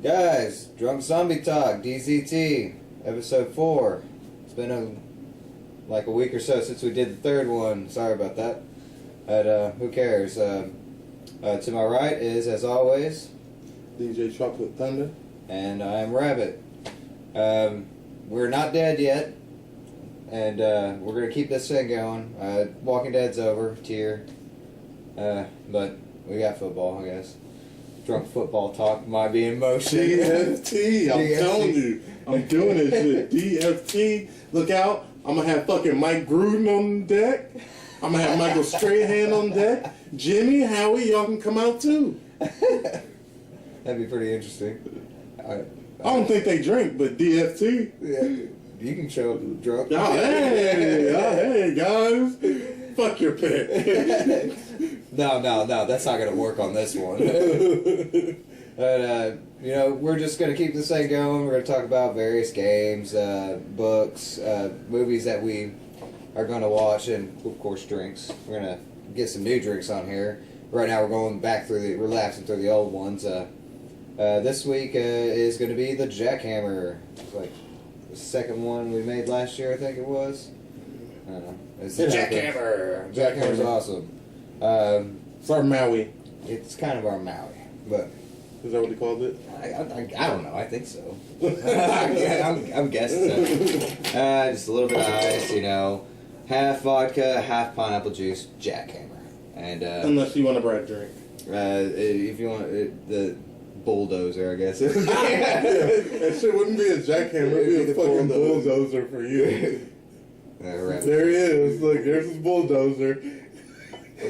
Guys, Drunk Zombie Talk, DZT, episode 4. It's been like a week or so since we did the third one. Sorry about that. But who cares? To my right is, as always, DJ Chocolate Thunder. And I'm Rabbit. We're not dead yet. And we're going to keep this thing going. Walking Dead's over, tier. But we got football, I guess. Drunk football talk might be in motion. DFT, I'm telling you. I'm doing this shit. DFT, look out. I'm going to have fucking Mike Gruden on deck. I'm going to have Michael Strahan on deck. Jimmy, Howie, y'all can come out too. That'd be pretty interesting. I don't think they drink, but DFT. Yeah, you can show up drunk. Oh, hey, guys. Fuck your pick. No, that's not going to work on this one. But, we're just going to keep this thing going. We're going to talk about various games, books, movies that we are going to watch, and, of course, drinks. We're going to get some new drinks on here. Right now we're going back we're lapsing through the old ones. This week is going to be the Jackhammer. It's like the second one we made last year, I think it was. I don't know. It's the Jackhammer. Jackhammer's awesome. It's our Maui. It's kind of our Maui, but is that what they called it? I don't know. I think so. I'm guessing so. Just a little bit of ice, half vodka, half pineapple juice, Jackhammer, and unless you want a bread drink. If you want the bulldozer, I guess. That shit wouldn't be a Jackhammer. It'd be a fucking bulldozer for you. There he is. Look, there's his bulldozer.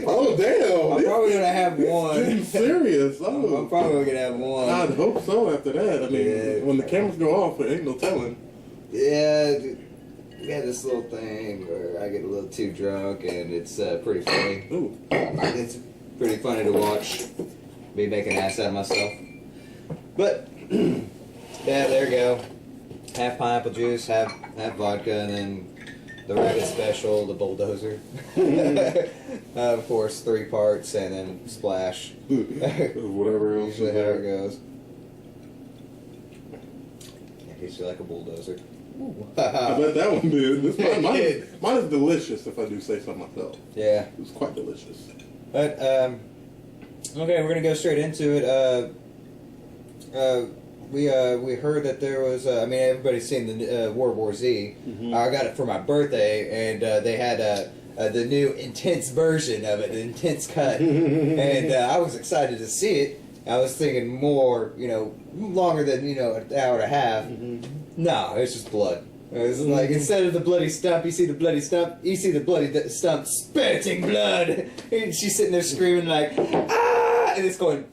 Oh, damn. I'm probably going to have one. Getting serious. Oh. I'm probably going to have one. I'd hope so after that. I mean, when the cameras go off, it ain't no telling. Yeah, we had this little thing where I get a little too drunk, and it's pretty funny. Ooh. It's pretty funny to watch me make an ass out of myself. But, yeah, there you go. Half pineapple juice, half vodka, and then the Rabbit Special, the bulldozer. Of course, 3 parts, and then splash. Whatever else. Usually how it goes. It hits you like a bulldozer. I bet that one did. Mine is delicious, if I do say so myself. Yeah. It was quite delicious. But, okay, we're going to go straight into it. We heard that there was, everybody's seen the World War Z. Mm-hmm. I got it for my birthday, and they had the new intense version of it, the intense cut. And I was excited to see it. I was thinking more, longer than, an hour and a half. Mm-hmm. No, it's just blood. It's like, instead of the bloody stump, you see the bloody stump, you see the bloody stump spurting blood. And she's sitting there screaming like, ah! And it's going...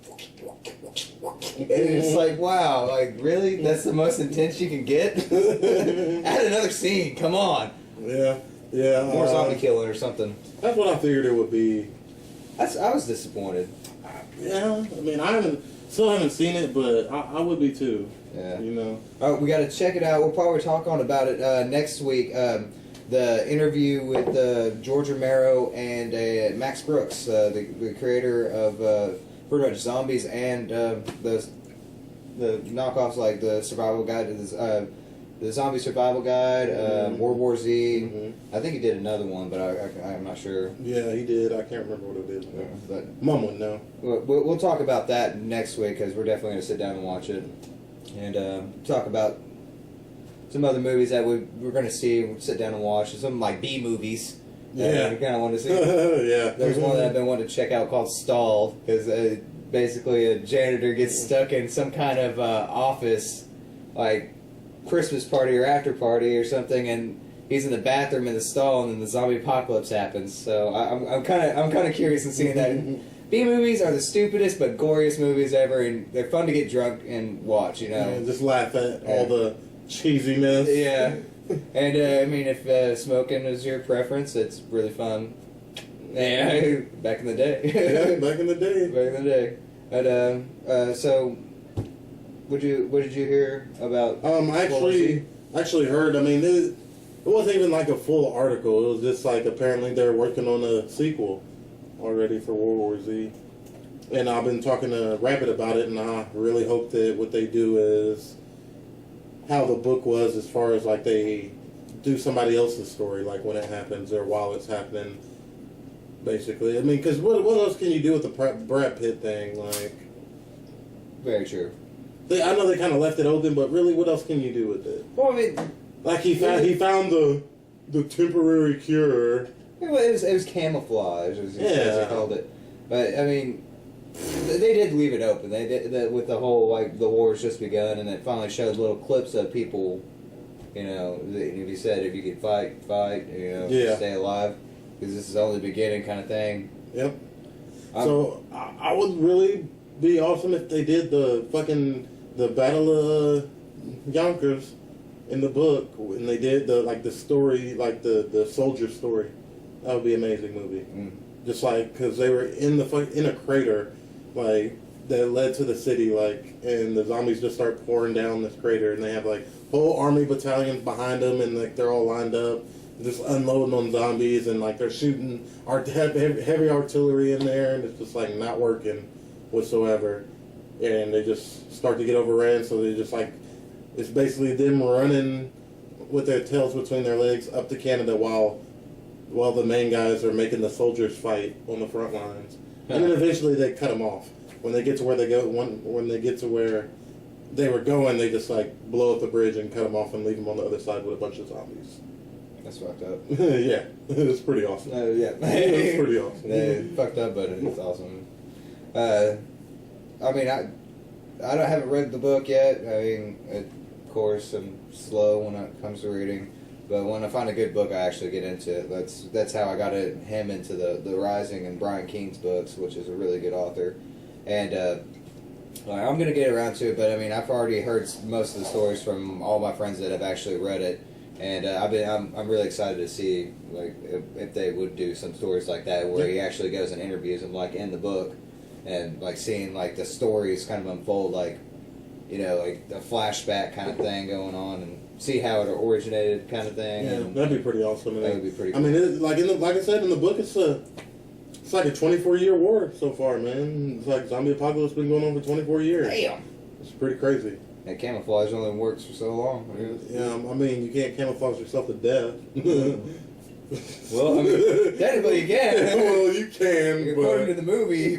And it's like, wow, like, really? That's the most intense you can get? Add another scene, come on. Yeah. More zombie killing or something. That's what I figured it would be. I was disappointed. Yeah, I mean, still haven't seen it, but I would be too. Yeah. Oh, we got to check it out. We'll probably talk about it next week. The interview with George Romero and Max Brooks, the creator of... pretty much zombies and the knockoffs like the Survival Guide to the Zombie Survival Guide, World War Z. Mm-hmm. I think he did another one, but I'm not sure. Yeah, he did. I can't remember what it is. But Mom wouldn't know. We'll talk about that next week because we're definitely going to sit down and watch it and talk about some other movies that we're going to see. We'll sit down and watch some like B movies. Yeah, we kind of want to see. Yeah, there's one that I've been wanting to check out called Stalled, because basically a janitor gets stuck in some kind of office, like Christmas party or after party or something, and he's in the bathroom in the stall, and then the zombie apocalypse happens. So I'm kind of curious in seeing that. B movies are the stupidest but goriest movies ever, and they're fun to get drunk and watch. Yeah, just laugh at all the cheesiness. Yeah. And, if smoking is your preference, it's really fun. Yeah, back in the day. Yeah, back in the day. Back in the day. But, so, what did you hear about... I actually heard, it wasn't even like a full article. It was just like, apparently they're working on a sequel already for World War Z. And I've been talking to Rabbit about it, and I really hope that what they do is how the book was as far as like they do somebody else's story, like when it happens or while it's happening. Basically, I mean, because what else can you do with the Brad Pitt thing? Like, very true. I know they kind of left it open, but really, what else can you do with it? Well, I mean, like he found the temporary cure. It was camouflage, as he called it. But I mean, they did leave it open. They did with the whole like the war's just begun, and it finally showed little clips of people. You know, if you said if you could fight, you know, stay alive, because this is only the beginning, kind of thing. Yep. So I would really be awesome if they did the Battle of Yonkers in the book, and they did the story, like the soldier story. That would be an amazing movie. Just like, because they were in a crater, like that led to the city, like, and the zombies just start pouring down this crater, and they have like whole army battalions behind them, and like they're all lined up, just unloading on zombies, and like they're shooting heavy artillery in there, and it's just like not working whatsoever, and they just start to get overran. So they just like, it's basically them running with their tails between their legs up to Canada while the main guys are making the soldiers fight on the front lines. And then eventually they cut them off. When they get to where they go, when they get to where they were going, they just like blow up the bridge and cut them off and leave them on the other side with a bunch of zombies. That's fucked up. Yeah, it's pretty awesome. Yeah, it's pretty awesome. It's fucked up, but it's awesome. I mean, I haven't read the book yet. I mean, of course, I'm slow when it comes to reading. But when I find a good book, I actually get into it. That's how I got him into the Rising and Brian Keene's books, which is a really good author. And I'm gonna get around to it. But I mean, I've already heard most of the stories from all my friends that have actually read it, and I'm really excited to see like if they would do some stories like that where he actually goes and interviews them like in the book, and like seeing like the stories kind of unfold, like, you know, like a flashback kind of thing going on, and see how it originated, kind of thing. Yeah, that'd be pretty awesome. That would be pretty cool. I mean, like I said in the book, it's like a 24-year war so far, man. It's like zombie apocalypse been going on for 24 years. Damn, it's pretty crazy. That camouflage only works for so long. Yeah, I mean, you can't camouflage yourself to death. Well, I mean, technically you can. Well, you can, according to the movie.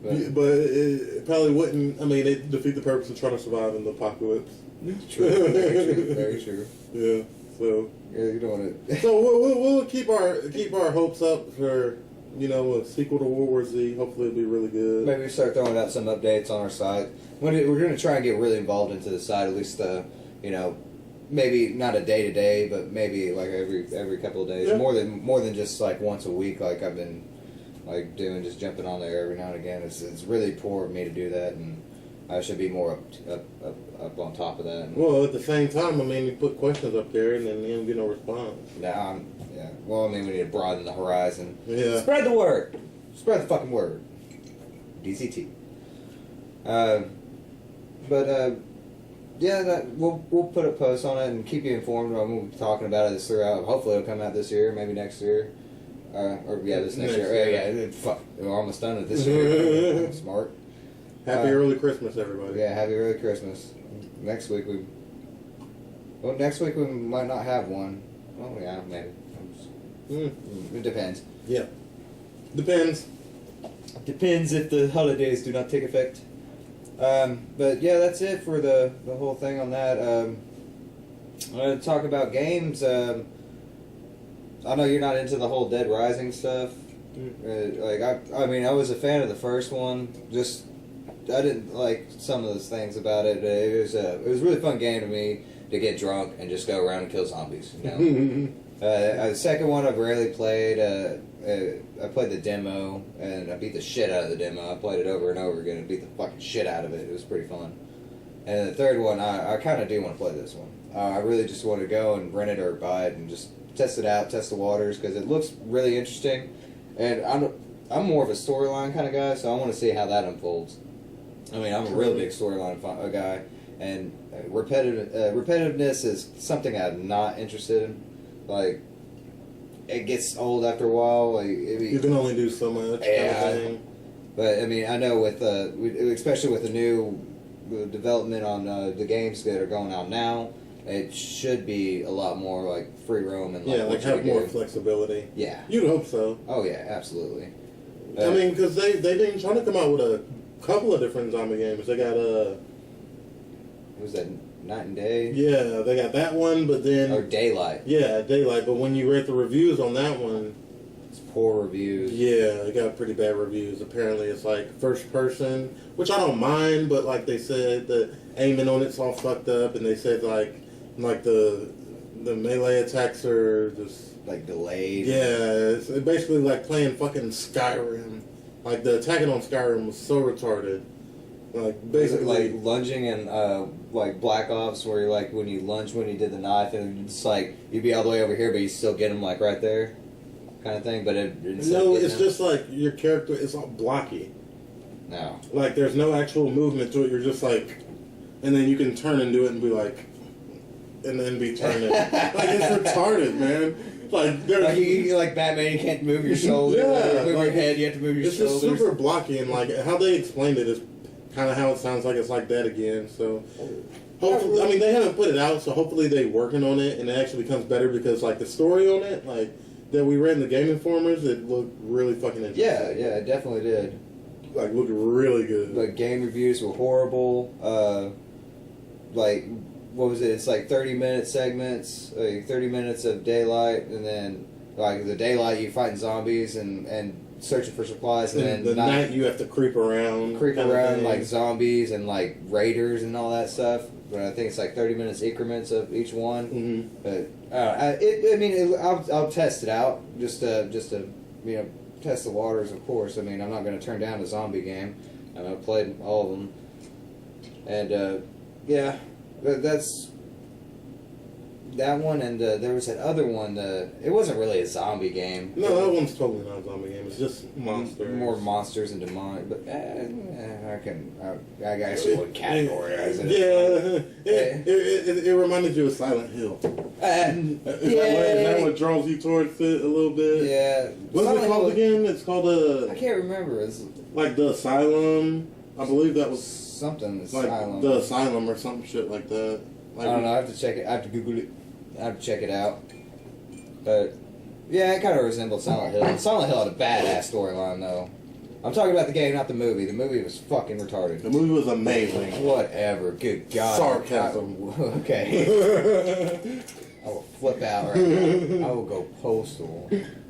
But it probably wouldn't. I mean, it defeat the purpose of trying to survive in the apocalypse. True, very true, very true. Yeah. So. Yeah, you're doing it. So we'll keep our hopes up for, you know, a sequel to World War Z. Hopefully it'll be really good. Maybe we start throwing out some updates on our site. We're going to try and get really involved into the site, at least, you know, maybe not a day to day, but maybe like every couple of days, more than just like once a week, like I've been like doing, just jumping on there every now and again. It's really poor of me to do that, and I should be more up on top of that. Well, at the same time, I mean, you put questions up there and then you don't get no response. Yeah. Well, I mean, we need to broaden the horizon. Yeah. Spread the word. Spread the fucking word. DCT. Yeah, we'll put a post on it and keep you informed. We'll be talking about it throughout. Hopefully, it'll come out this year, maybe next year. This next year. Fuck, we're almost done with this year. Smart. Happy early Christmas, everybody. Yeah, happy early Christmas. Next week we might not have one. Oh yeah, maybe. It depends. Yeah. Depends. Depends if the holidays do not take effect. But yeah, that's it for the whole thing on that. I'm going to talk about games. I know you're not into the whole Dead Rising stuff. I mean, I was a fan of the first one. Just I didn't like some of those things about it. It was a really fun game to me to get drunk and just go around and kill zombies. You know. The second one I've rarely played. I played the demo and I beat the shit out of the demo. I played it over and over again and beat the fucking shit out of it. It was pretty fun. And the third one, I kind of do want to play this one. I really just want to go and rent it or buy it and just test it out, test the waters, because it looks really interesting. And I'm more of a storyline kind of guy, so I want to see how that unfolds. I mean, I'm a real big storyline guy, and repetitiveness is something I'm not interested in. Like, it gets old after a while. Like, you can only do so much. Yeah. Kind of thing. But I mean, I know especially with the new development on the games that are going out now, it should be a lot more like free roam and like have more flexibility. Yeah, you'd hope so. Oh yeah, absolutely. I mean, because they've been trying to come out with a couple of different zombie games. They got was that Night and Day? Yeah, they got that one, but then Daylight. Yeah, Daylight. But when you read the reviews on that one, it's poor reviews. Yeah, it got pretty bad reviews. Apparently, it's like first person, which I don't mind, but like they said, the aiming on it's all fucked up, and they said like the melee attacks are just like delayed. Yeah, it's basically like playing fucking Skyrim. Like the attacking on Skyrim was so retarded. Like basically like lunging and like Black Ops, where you like when you lunge when you did the knife, and it's like you'd be all the way over here, but you still get him like right there, kind of thing. But it's just like your character is all blocky. No, like there's no actual movement to it. You're just like, and then you can turn and do it and be like, and then be turning. Like it's retarded, man. Like there's like Batman, you can't move your shoulder. Move your head. You have to move your shoulders. It's just super blocky, and like how they explained it is kind of how it sounds like it's like that again. So hopefully, I mean they haven't put it out, so hopefully they working on it and it actually becomes better because like the story on it, like that we read in the Game Informers, it looked really fucking interesting. Yeah, it definitely did. Like looked really good. Like game reviews were horrible. Like what was it? It's like 30-minute segments, like 30 minutes of daylight, and then like the daylight you fighting zombies and searching for supplies, and then the night you have to creep around like zombies and like raiders and all that stuff. But I think it's like 30 minutes increments of each one. Mm-hmm. But I'll test it out just to test the waters, of course. I mean, I'm not going to turn down a zombie game. I've played all of them, and yeah, that's that one. And there was that other one. It wasn't really a zombie game. No, that one's totally not a zombie game. It's just monsters. More monsters and demonic. But I guess you would categorize it. Yeah, it reminded you of Silent Hill. Is that what draws you towards it a little bit? Yeah. What's it called again? It's called I can't remember. It's like the Asylum. I believe that was something. Like Asylum. The Asylum or some shit like that. Like, I don't know. I have to check it. I have to Google it. I have to check it out. But yeah, it kind of resembled Silent Hill. Silent Hill had a badass storyline though. I'm talking about the game, not the movie. The movie was fucking retarded. The movie was amazing. Whatever. Good God. Sarcasm. Okay. I will flip out right now. I will go postal.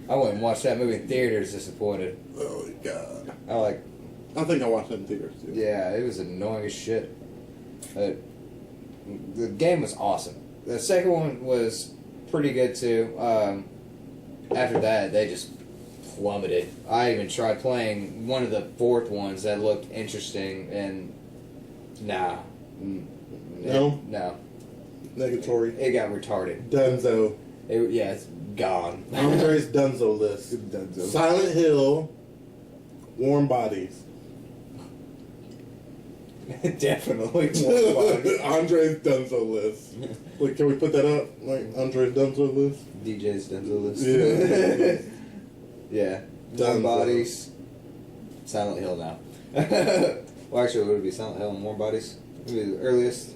I went and watched that movie in theaters disappointed. Oh, God. I think I watched it in theaters, too. Yeah, it was annoying as shit. The game was awesome. The second one was pretty good, too. After that, they just plummeted. I even tried playing one of the fourth ones that looked interesting, and nah. No? No. Negatory. It got retarded. Dunzo. It's gone. Andre's Dunzo list. Dunzo. Silent Hill. Warm Bodies. Definitely Warm Bodies. Andre's Dunzo list. Wait, can we put that up? Like Andre's Dunzo list? DJ's Dunzo list. Yeah. Yeah. Warm Bodies. Silent Hill now. Well, actually, would it be Silent Hill and Warm Bodies? Would it be the earliest?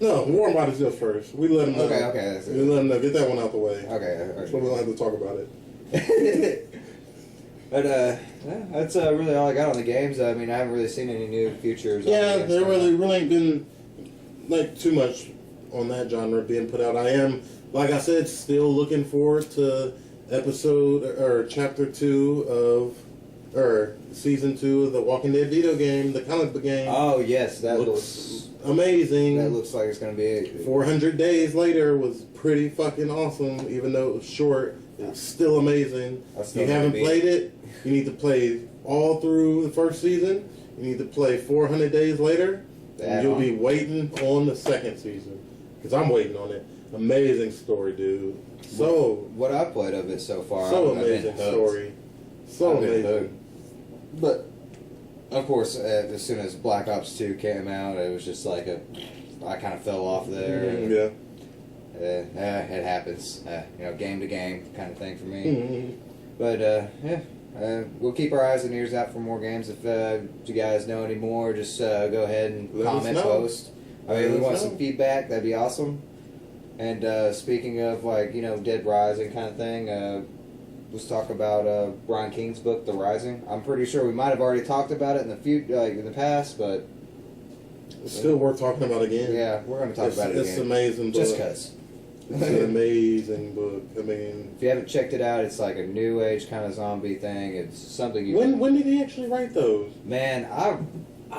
No, Warm Bodies just first. We let them know. Okay, that's it. We let them know. Get that one out the way. Okay. So we don't have to talk about it. But yeah, that's really all I got on the games. I mean, I haven't really seen any new features. Yeah, there really ain't been like too much on that genre being put out. I am, like I said, still looking forward to chapter 2 of season 2 of the Walking Dead video game, the comic book game. Oh yes, that looks amazing. That looks like it's gonna be 400 Days Later was pretty fucking awesome, even though it was short. It's still amazing. If you haven't played it, you need to play all through the first season. You need to play 400 Days Later, and you'll be waiting on the second season. Because I'm waiting on it. Amazing story, dude. What I played of it so far, so amazing story. So amazing. But of course, as soon as Black Ops 2 came out, it was just like I kind of fell off there. Yeah. It happens. Game to game kind of thing for me. Mm-hmm. But yeah, we'll keep our eyes and ears out for more games. If you guys know any more, just go ahead and Let us comment, know. post. I mean, Let we us want know. some feedback. That'd be awesome. And speaking of, like, you know, Dead Rising kind of thing, let's talk about Brian King's book, The Rising. I'm pretty sure we might have already talked about it in the past, but It's still worth talking about again. yeah, we're going to talk about it It's again. an amazing book. Just because. It's an amazing book. I mean, If you haven't checked it out, it's like a new age kind of zombie thing. It's something you when did he actually write those? Man, I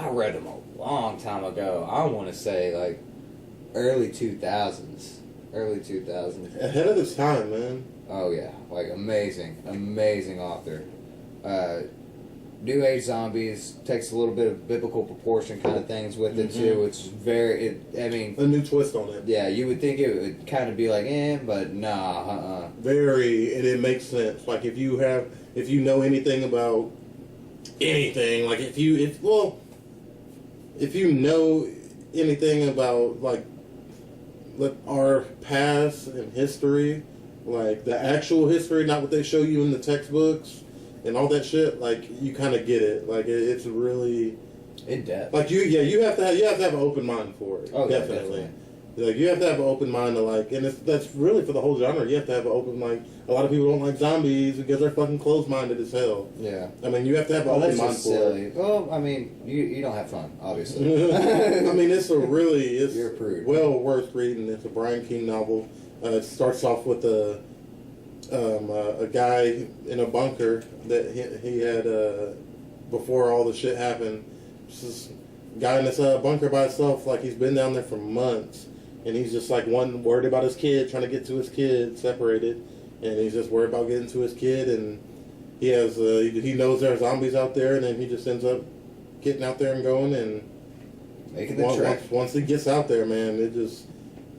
read them a long time ago. I want to say like early 2000s. Early 2000s. Ahead of his time, man. Oh yeah, like amazing author. New age zombies takes a little bit of biblical proportion kind of things with it too. It's I mean, A new twist on it. yeah, you would think it would kind of be like, but nah, Very, and it makes sense. Like if you know anything about anything, like if you know anything about like our past and history, like the actual history, not what they show you in the textbooks and all that shit, like you kind of get it. Like it's really in depth. like you have to have an open mind for it. Oh, yeah, definitely. Like you have to have an open mind to like, and that's really for the whole genre. You have to have an open mind. A lot of people don't like zombies because they're fucking closed-minded as hell. Yeah. I mean, you have to have an Well, open that's mind just for silly. it. Well, I mean, you don't have fun, obviously. I mean, it's You're a prude. well worth reading. It's a Brian King novel. It starts off with a guy in a bunker that he had before all the shit happened. This guy in this bunker by himself, like he's been down there for months, and he's just like worried about his kid, trying to get to his kid, separated, and he's just worried about getting to his kid, and he has he knows there are zombies out there, and then he just ends up getting out there and going, and Making the trek. once he gets out there, man, it just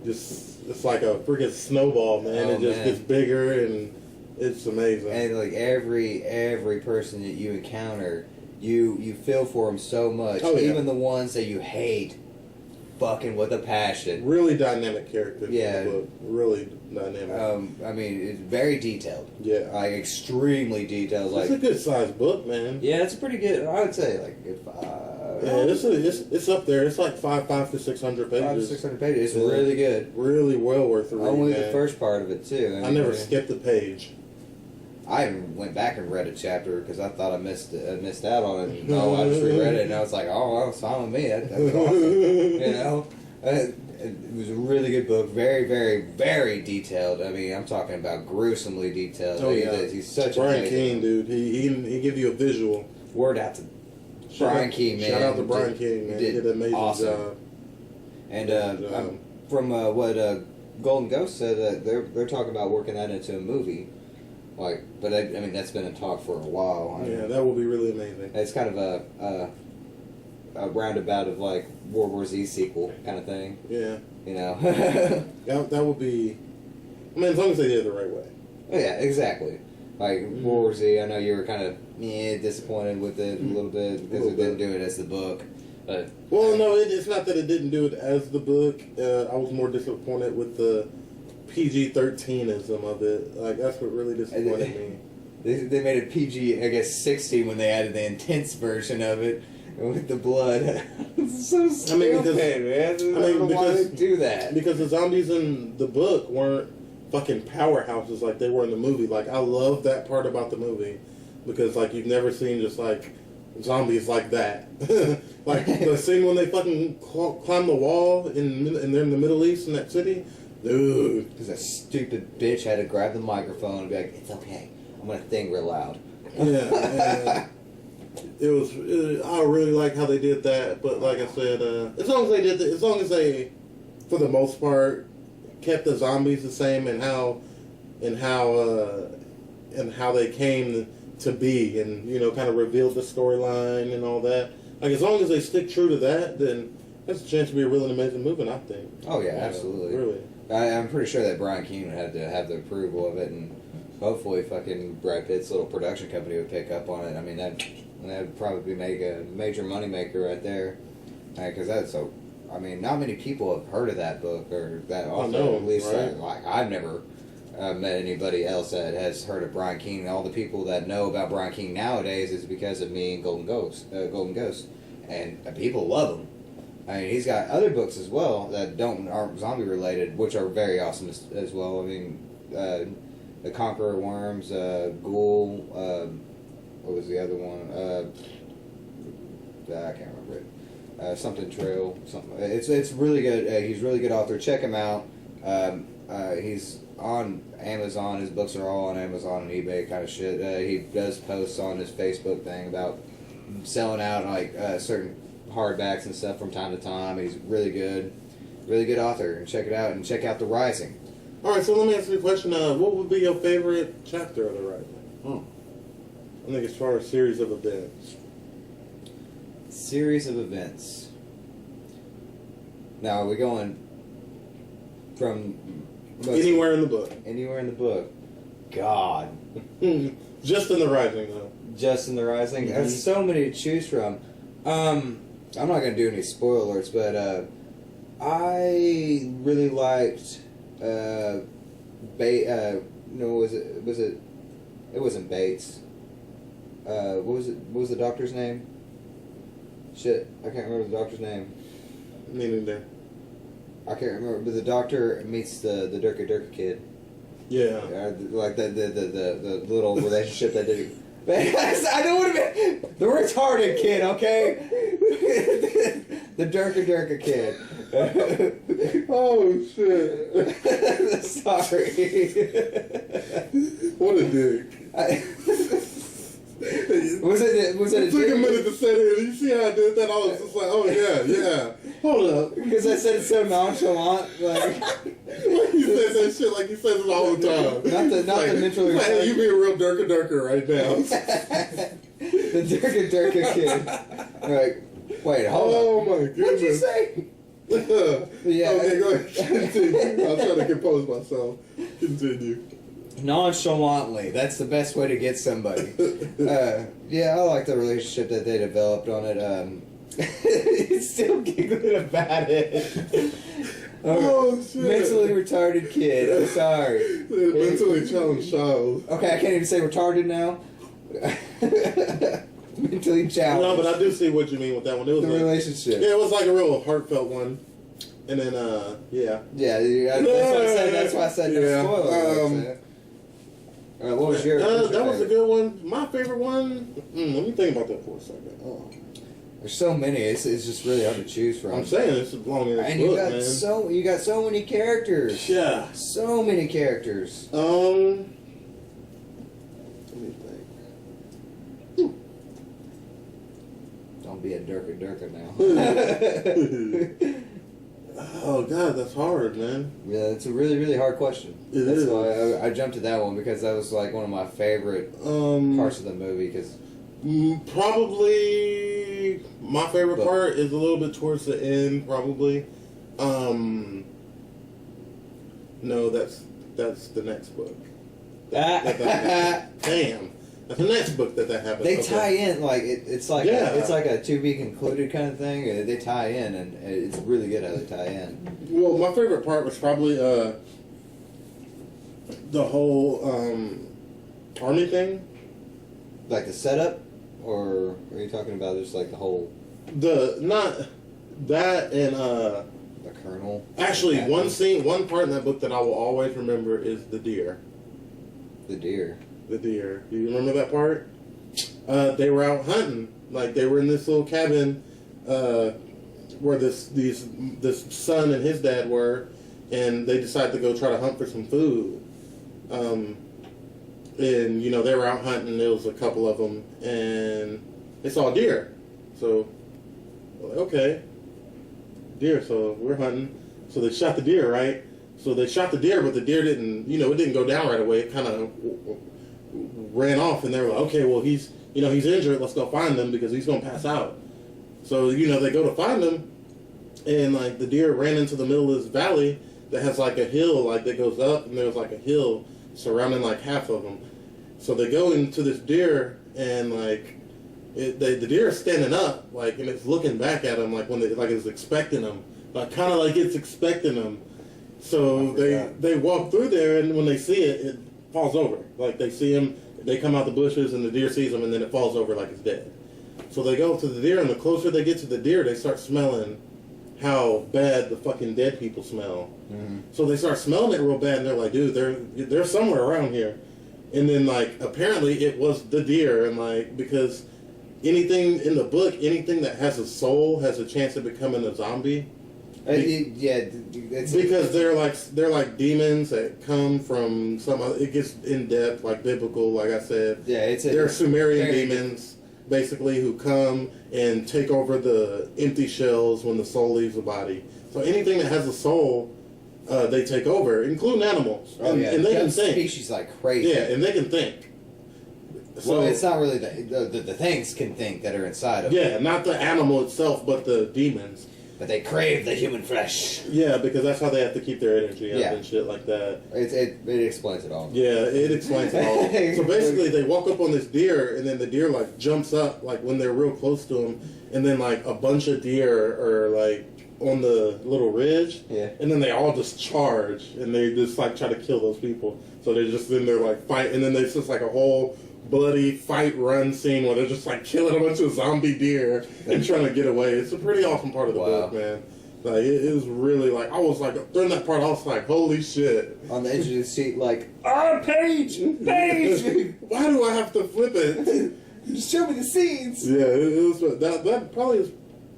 it's like a freaking snowball, man. Oh, it just man. gets bigger, and it's amazing. And like every person that you encounter, you feel for them so much. Oh, yeah. Even the ones that you hate, fucking with a passion. Really dynamic characters. Yeah. In the book. Really dynamic. I mean, it's very detailed. Yeah. Like extremely detailed. Like It's a good sized book, man. yeah, it's a pretty good. I would say like if Yeah, it's up there. It's like 500 to 600 pages. 500 to 600 pages. It's Yeah. really good. Really well worth the read. Only man. the first part of it too. I never skipped a page. I even went back and read a chapter because I thought I missed out on it. No, I just reread it and I was like, oh, well, it's fine with me. That's awesome. You know, it was a really good book. Very, very, very detailed. I mean, I'm talking about gruesomely detailed. Oh yeah, He's such Brian a King, dude. He give you a visual. Word out to Brian King, man. Shout out to Brian King, man. He did an amazing awesome. job. And Good job. from what Golden Ghost said, they're talking about working that into a movie. Like, but I mean that's been in talk for a while. I mean, Yeah, that would be really amazing. it's kind of a roundabout of like World War Z sequel kind of thing, Yeah, you know. that would be. I mean, as long as they did it the right way. Yeah, exactly. Like World War Z, I know you were kind of disappointed with it a little bit because it didn't do it as the book. But Well, no, it's not that it didn't do it as the book. I was more disappointed with the PG-13ism of it. Like that's what really disappointed me. they made it PG, I guess 16 when they added the intense version of it with the blood. It's so stupid, man. I don't know why they do that. Because the zombies in the book weren't fucking powerhouses like they were in the movie. Like I love that part about the movie because like you've never seen just like zombies like that. Like the scene when they fucking climb the wall and they're in the Middle East in that city, dude. Because that stupid bitch had to grab the microphone and be like, "It's okay, I'm gonna sing real loud." Yeah. It was. I really like how they did that, but like I said, as long as they, for the most part, kept the zombies the same and how they came to be, and kind of revealed the storyline and all that. Like as long as they stick true to that, then that's a chance to be a really amazing movie. I think. Oh yeah, absolutely. Really. I'm pretty sure that Brian Keane would have to have the approval of it, and hopefully, fucking Brad Pitt's little production company would pick up on it. I mean, that would probably make a major moneymaker right there, because that's so. I mean, not many people have heard of that book or that author. know, At least, right? I've never met anybody else that has heard of Brian Keene. All the people that know about Brian Keene nowadays is because of me and Golden Ghost, and people love him. I mean, he's got other books as well that aren't zombie related, which are very awesome as well. I mean, The Conqueror Worms, Ghoul. What was the other one? I can't remember it. Something Trail. Something. It's really good. He's a really good author. Check him out. He's on Amazon. His books are all on Amazon and eBay kind of shit. He does posts on his Facebook thing about selling out like certain hardbacks and stuff from time to time. He's really good author. And check it out. And check out The Rising. All right, so let me ask you a question. What would be your favorite chapter of The Rising? I think as far as series of events. Series of events. Now, are we going from anywhere in the book? Anywhere in the book. God. Just in The Rising, though. Just in The Rising? Mm-hmm. There's so many to choose from. I'm not going to do any spoiler alerts, but I really liked... no, was it? It wasn't Bates. What was the doctor's name? Shit, I can't remember the doctor's name. Me neither. I can't remember, but the doctor meets the Durka Durka kid. Yeah. Like the little relationship that did. I don't want to be the retarded kid, okay? The Durka Durka kid. Oh shit! Sorry. What a dick. Was it? It took a minute to say that. You see how I did that? I was just like, oh yeah. Hold up. Because I said it so nonchalant, like you said that shit like you said it all the time. Not the mentally retarded. Hey, you being real Durka Durka right now. The Durka Durka kid. Like, wait, hold on. Oh my goodness. What'd you say? Yeah. Okay, go ahead. Continue. I'm trying to compose myself. Continue. Nonchalantly. That's the best way to get somebody. Yeah, I like the relationship that they developed on it. He's still giggling about it. Oh, shit. Mentally retarded kid. I'm sorry. Mentally challenged child. Okay, I can't even say retarded now. Mentally challenged. No, but I do see what you mean with that one. It was the like, relationship. Yeah, it was like a real heartfelt one. And then, yeah. Yeah, that's why I said no spoiler. What was your? That was a good one. My favorite one. Let me think about that for a second. Oh. There's so many. It's just really hard to choose from. I'm saying it's a long ass and book, you got so many characters. Yeah. So many characters. Let me think. Don't be a Durka Durka now. Oh God, that's hard, man. Yeah, it's a really, really hard question. That's why I jumped to that one, because that was like one of my favorite parts of the movie. Because probably my favorite part is a little bit towards the end. Probably. No, that's the next book. Damn. That's the next book that happens. They tie in like it's like a to be concluded kind of thing. They tie in, and it's really good how they tie in. Well, my favorite part was probably the whole army thing. Like the setup, or are you talking about just like the whole? Not that and the colonel. Actually, one part in that book that I will always remember is the deer. The deer. The deer. Do you remember that part? They were out hunting. Like, they were in this little cabin where this son and his dad were, and they decided to go try to hunt for some food. And, you know, they were out hunting. There was a couple of them, and they saw a deer. So, okay. Deer, so we're hunting. So they shot the deer, right? So they shot the deer, but the deer didn't, it didn't go down right away. It kind of ran off, and they were like, okay, well, he's injured. Let's go find him because he's going to pass out. So, they go to find him, and, like, the deer ran into the middle of this valley that has, like, a hill, like, that goes up, and there's, like, a hill surrounding, like, half of them. So they go into this deer, and, like, the deer is standing up, like, and it's looking back at him, like, when it's expecting him. Like, kind of like it's expecting him. So they walk through there, and when they see it, it falls over. Like they see him, they come out the bushes, and the deer sees him, and then it falls over like it's dead. So they go to the deer, and the closer they get to the deer, they start smelling how bad the fucking dead people smell. Mm-hmm. So they start smelling it real bad, and they're like, dude, they're somewhere around here. And then, like, apparently it was the deer, and, like, because anything in the book, anything that has a soul has a chance of becoming a zombie. Because they're like demons that come from some other, it gets in depth, like biblical, like I said. Yeah, they're Sumerian demons, basically, who come and take over the empty shells when the soul leaves the body. So anything that has a soul, they take over, including animals. Oh, and, yeah. And they can think. Species like crazy. Yeah, and they can think. So, well, it's not really the things can think that are inside of yeah, not the animal itself, but the demons. But they crave the human flesh. Yeah, because that's how they have to keep their energy up and shit like that. It explains it all. Yeah, it explains it all. So basically, they walk up on this deer, and then the deer, like, jumps up, like, when they're real close to him, and then, like, a bunch of deer are, like, on the little ridge, and then they all just charge, and they just, like, try to kill those people. So they're just in there, like, fight, and then there's just, like, a whole bloody fight run scene where they're just like killing a bunch of zombie deer and trying to get away. It's a pretty awesome part of the book, man. Like it is really like I was like during that part I was like, holy shit. On the edge of the seat, like, page! Why do I have to flip it? Just show me the scenes. Yeah, it was that probably is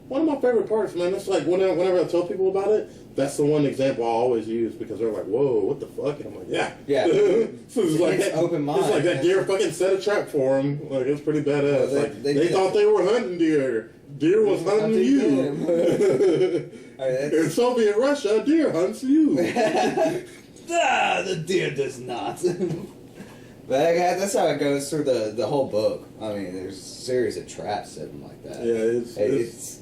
one of my favorite parts, man. It's like whenever I tell people about it, that's the one example I always use because they're like, "Whoa, what the fuck?" And I'm like, "Yeah." So it's like that, open mind. It's like that deer fucking set a trap for him. Like it's pretty badass. Well, they thought they were hunting deer. Deer was hunting you. In Soviet Russia, deer hunts you. The deer does not. But that's how it goes through the whole book. I mean, there's a series of traps set like that. Yeah,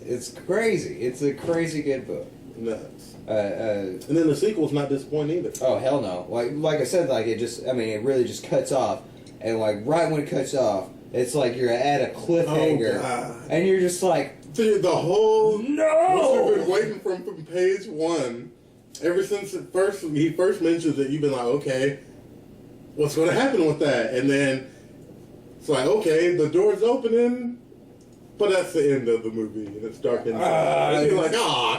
it's crazy. It's a crazy good book. Nuts. And then the sequel's not disappointing either. Oh hell no! Like I said, like it really just cuts off, and like right when it cuts off, it's like you're at a cliffhanger, and you're just like, dude, the whole no. We've been waiting from page one, ever since he first mentions it. You've been like, okay, what's going to happen with that? And then it's like, okay, the door's opening. But that's the end of the movie, and it's dark inside. And you're like,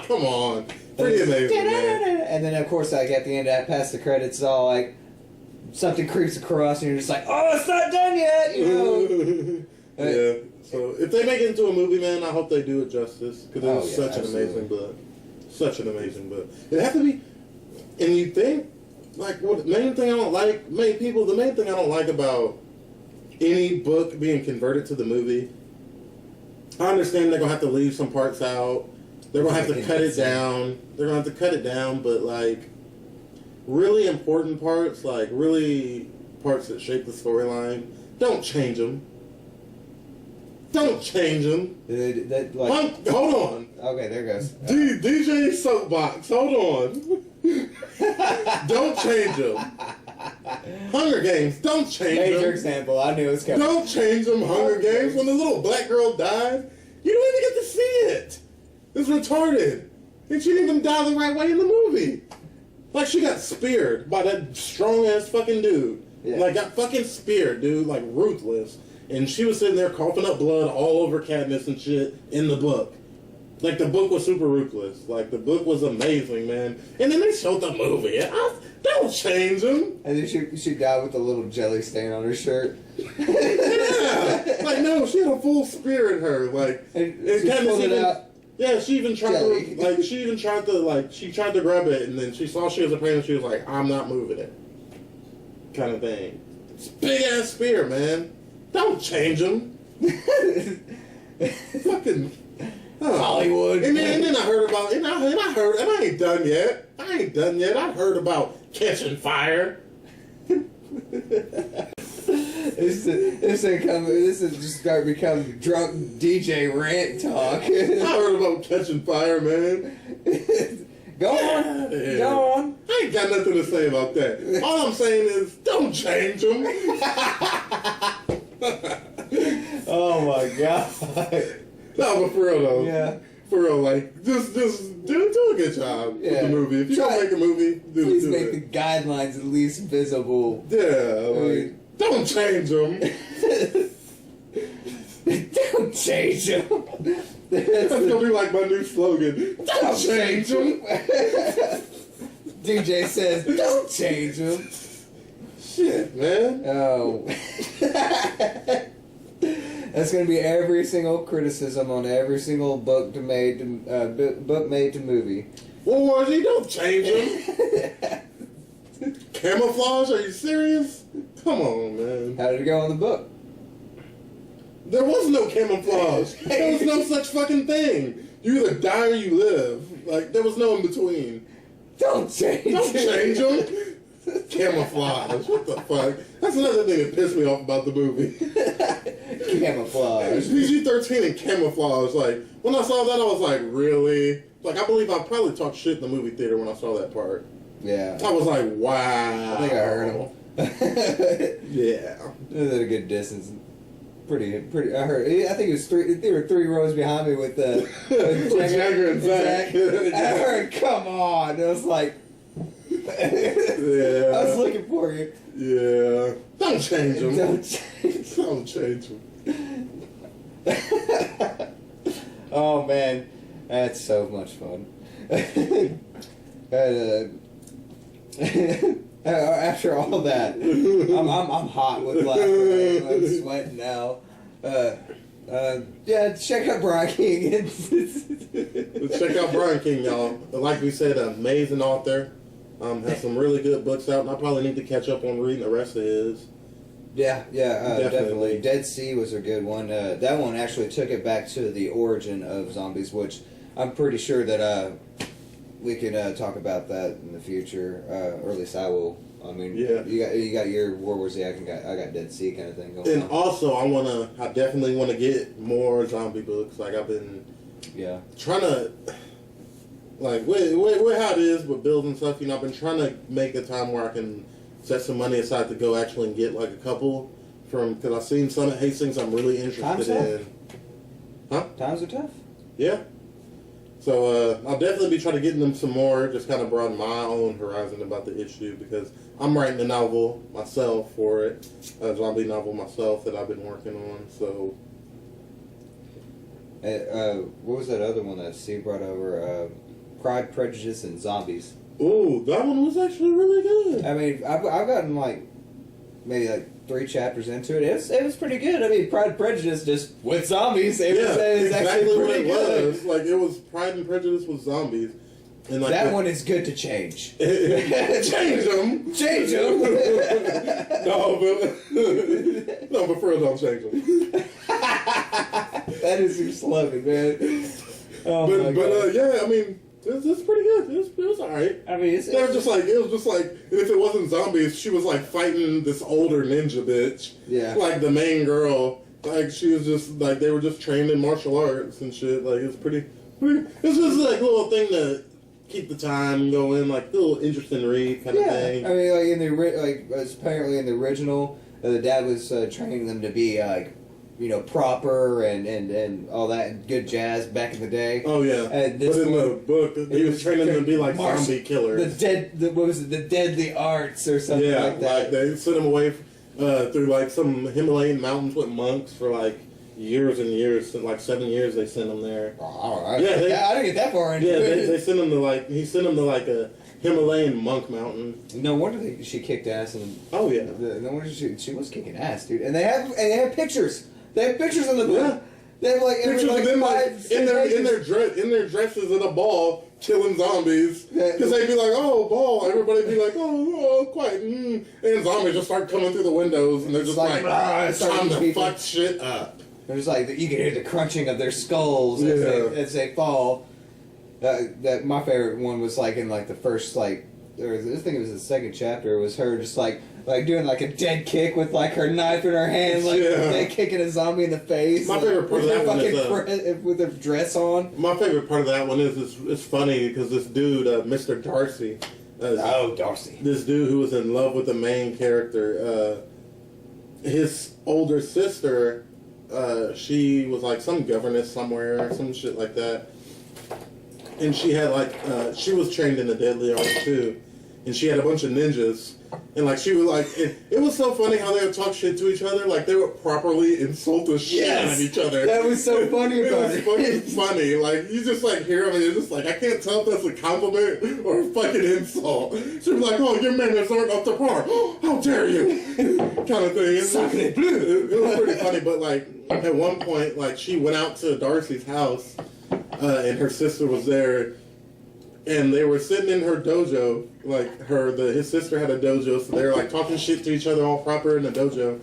come on. Pretty amazing, man. And then, of course, like, at the end, past the credits, it's all like, something creeps across, and you're just like, oh, it's not done yet, you know? Yeah. So, if they make it into a movie, man, I hope they do it justice, because it's such an amazing book. Such an amazing book. It has to be, and you think, like, the main thing I don't like about any book being converted to the movie, I understand they're going to have to leave some parts out. They're going to have to cut it down. They're going to have to cut it down, but, like, really important parts, like, really parts that shape the storyline, don't change them. Don't change them. Hold on. Okay, there goes. DJ Soapbox, hold on. Don't change them. Hunger Games, don't change them. Major example, I knew it was coming. Don't change them, Hunger Games. When the little black girl dies, you don't even get to see it. It's retarded. And she didn't even die the right way in the movie. Like, she got speared by that strong-ass fucking dude. Yeah. Like, got fucking speared, dude. Like, ruthless. And she was sitting there coughing up blood all over Katniss and shit in the book. Like, the book was super ruthless. Like, the book was amazing, man. And then they showed the movie. Don't change them. And then she died with a little jelly stain on her shirt. Yeah. Like, no, she had a full spear in her. Like, and Katniss even... Out. Yeah, she even tried she tried to grab it, and then she saw she was a pain, and she was like, I'm not moving it. Kind of thing. It's a big-ass spear, man. Don't change them. Fucking... Hollywood. And then I heard about, and I ain't done yet. I heard about Catching Fire. This is just start becoming drunk DJ rant talk. I heard about Catching Fire, man. Go on. I ain't got nothing to say about that. All I'm saying is, don't change them. Oh my god. No, but for real though. Yeah. For real, like, just do a good job with the movie. If you're gonna make a movie, please make the guidelines at least visible. Yeah, like, don't change them. Don't change them. That's gonna be like my new slogan. Don't change them. DJ says, don't change them. Shit, man. Oh. That's going to be every single criticism on every single book made to movie. Well, Warren, don't change them. Camouflage? Are you serious? Come on, man. How did it go on the book? There was no camouflage. There was no such fucking thing. You either die or you live. Like, there was no in between. Don't change them. Camouflage. What the fuck? That's another thing that pissed me off about the movie. Camouflage. PG-13 and camouflage. Like, when I saw that, I was like, really? Like, I believe I probably talked shit in the movie theater when I saw that part. Yeah. I was like, wow. I think I heard him. Yeah. It was at a good distance. Pretty. I heard. I think it was three. They were 3 rows behind me with Jagger and Zach. I heard, come on. It was like, yeah. I was looking for you. Yeah. Don't change them. Don't change them. Oh man, that's so much fun. After all that, I'm hot with laughter. I'm sweating now. Yeah, check out Brian King. Check out Brian King, y'all. Like we said, an amazing author. Has some really good books out, and I probably need to catch up on reading the rest of his. Yeah, definitely. Dead Sea was a good one. That one actually took it back to the origin of zombies, which I'm pretty sure that we can talk about that in the future, or at least I will. I mean, yeah. you got your World War Z. I got Dead Sea kind of thing going on. And also, I definitely want to get more zombie books. Like I've been, trying to, like with how it is with bills and stuff. You know, I've been trying to make a time where I can set some money aside to go actually and get like a couple because I've seen some at Hastings I'm really interested in. Huh? Times are tough. Yeah. So I'll definitely be trying to get them some more, just kind of broaden my own horizon about the issue because I'm writing a novel myself for it, a zombie novel myself that I've been working on. So, what was that other one that Steve brought over? Pride, Prejudice, and Zombies. Ooh, that one was actually really good. I mean, I've gotten maybe 3 chapters into it. It was pretty good. I mean, Pride and Prejudice just with zombies. It was exactly what it good. was. Like it was Pride and Prejudice with zombies. And like that one is good to change. Change them. Change them. No, but for real, don't change them. That is your slogan, man. Oh but yeah, I mean. It's pretty good. It was alright. I mean, it was just like, and if it wasn't zombies, she was like fighting this older ninja bitch. Yeah. Like the main girl. Like she was just like, they were just trained in martial arts and shit. Like it's pretty it's just like a little thing to keep the time going, like a little interesting read kind of thing. I mean, apparently in the original, the dad was training them to be proper and all that good jazz back in the day. Oh yeah. And but in the book, he was training them to be like zombie killers. What was it? The deadly arts or something like that. Like they sent him away through like some Himalayan mountains with monks for like years and years, like 7 years. They sent him there. Oh, all right. Yeah, I didn't get that far into it. They sent him to he sent him to like a Himalayan monk mountain. No wonder she kicked ass and. Oh yeah. No wonder she was kicking ass, dude. And they have pictures. They have pictures in the book. Yeah. They have pictures of them in their dresses at a ball killing zombies because they'd be like, oh, ball. Everybody'd be like, oh, quiet. And zombies just start coming through the windows and they're just like it's time to fuck shit up. They're just like, you can hear the crunching of their skulls as they fall. That my favorite one was like in like the first or I think it was the second chapter. It was her just like doing like a dead kick with like her knife in her hand, dead kicking a zombie in the face. My favorite part of that one is with her dress on. My favorite part of that one is it's funny because this dude, Mr. Darcy. Darcy. This dude who was in love with the main character, his older sister, she was like some governess somewhere or some shit like that. and she had like she was trained in the deadly art too, and she had a bunch of ninjas, and like she was like it was so funny how they would talk shit to each other, like they would properly insult the shit out of each other. That was so funny about it. It was fucking funny. Like you just like hear them and you're just like, I can't tell if that's a compliment or a fucking insult. She was like, oh, your manners aren't up to par. How dare you? Kind of thing. It was pretty funny, but like at one point, like she went out to Darcy's house, and her sister was there, and they were sitting in her dojo. Like his sister had a dojo, so they were like talking shit to each other, all proper in the dojo,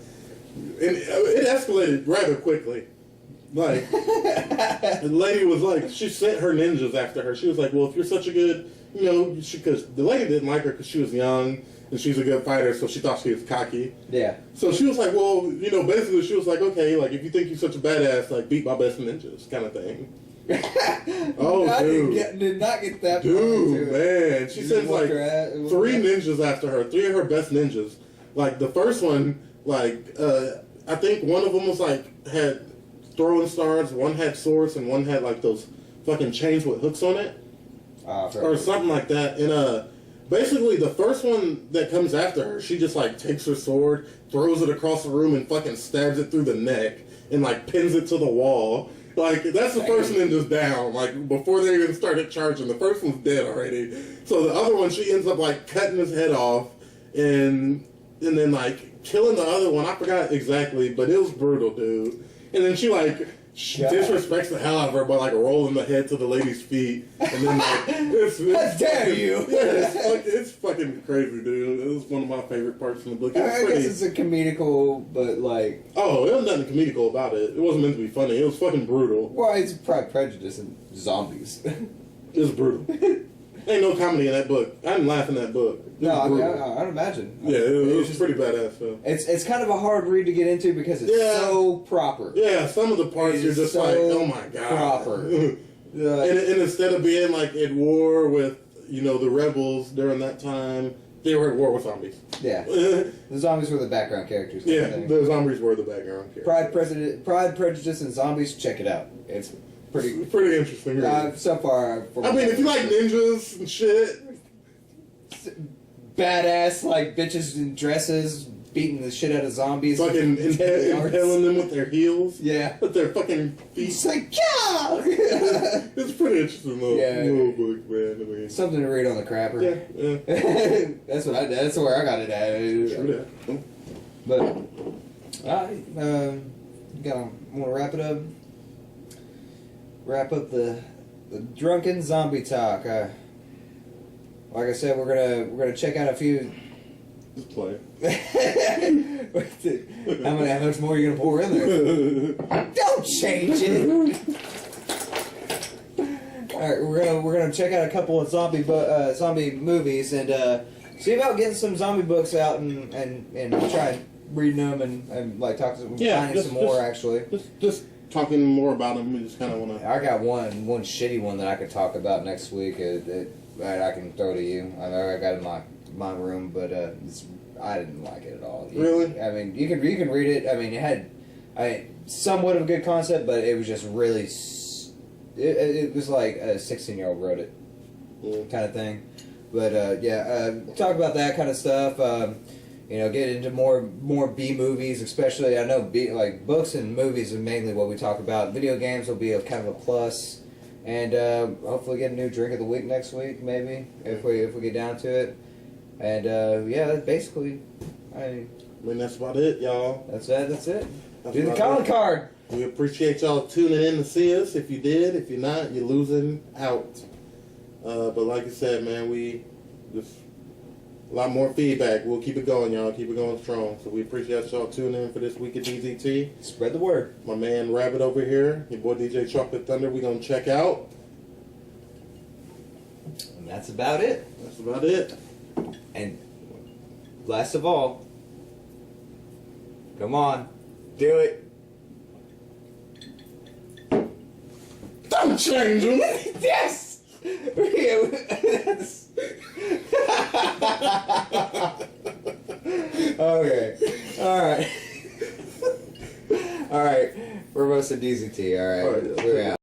and it escalated rather quickly. Like the lady was like, she sent her ninjas after her. She was like, well, if you're such a good, because the lady didn't like her because she was young. And she's a good fighter, so she thought she was cocky. Yeah. So she was like, well, basically she was like, okay, like, if you think you're such a badass, like, beat my best ninjas, kind of thing. Oh, dude. Did not get that. Dude, man. She sends, like, 3 ninjas after her. 3 of her best ninjas. Like, the first one, like, I think one of them was, like, had throwing stars, one had swords, and one had, like, those fucking chains with hooks on it. Or something like that. And, basically, the first one that comes after her, she just, like, takes her sword, throws it across the room, and fucking stabs it through the neck, and, like, pins it to the wall. Like, that's the first ninja's down. Like, before they even started charging, the first one's dead already. So the other one, she ends up, like, cutting his head off, and then, like, killing the other one. I forgot exactly, but it was brutal, dude. And then she, like... She disrespects the hell out of her by like rolling the head to the lady's feet, and then like, how dare you? Yeah, it's fucking crazy, dude. It was one of my favorite parts in the book. I guess it's a comedical, but like, oh, there was nothing comedical about it. It wasn't meant to be funny. It was fucking brutal. Well, it's Pride, Prejudice, and zombies. It was brutal. Ain't no comedy in that book. I didn't laugh in that book. No, I mean, I'd imagine. Yeah, it was just pretty badass, though. It's kind of a hard read to get into because it's so proper. Yeah, some of the parts you're just so like, oh my god. Proper. And instead of being like at war with, the rebels during that time, they were at war with zombies. Yeah. The zombies were the background characters. Yeah, the zombies were the background characters. Pride, Prejudice, and Zombies, check it out. It's pretty interesting. Really. So far. I mean, if you like ninjas and shit. Badass, like, bitches in dresses beating the shit out of zombies. Fucking impaling them with their heels. Yeah. With their fucking feet. It's like, yeah! It's pretty interesting little book, man. I mean, something to read on the crapper. Yeah. That's where I got it at. True that. But, alright, want to wrap it up? Wrap up the drunken zombie talk. Like I said, we're gonna check out a few. Just play. How much more are you gonna pour in there? Don't change it. All right, we're gonna check out a couple of zombie movies and see about getting some zombie books out and try reading them and like finding some more actually. Just talking more about them. We just kind of want to. I got one shitty one that I could talk about next week. That I can throw to you. I got it in my room, but I didn't like it at all. Really? I mean, you can read it. I mean, it had somewhat of a good concept, but it was just really. It was like a 16-year-old wrote it, kind of thing. But talk about that kind of stuff. Get into more B movies, especially. I know books and movies are mainly what we talk about. Video games will be a kind of a plus. And hopefully get a new drink of the week next week, maybe, if we get down to it. And that's basically. I mean, that's about it, y'all. That's it. Do the calling card. We appreciate y'all tuning in to see us. If you did, if you're not, you're losing out. But like I said, man, we just a lot more feedback. We'll keep it going, y'all. Keep it going strong. So we appreciate y'all tuning in for this week of DZT. Spread the word. My man Rabbit over here, your boy DJ Chocolate Thunder, we gonna check out. And that's about it. That's about it. And last of all, come on, do it. Don't change them. Yes. Okay. All right. We're most of DZT. All right. We're out.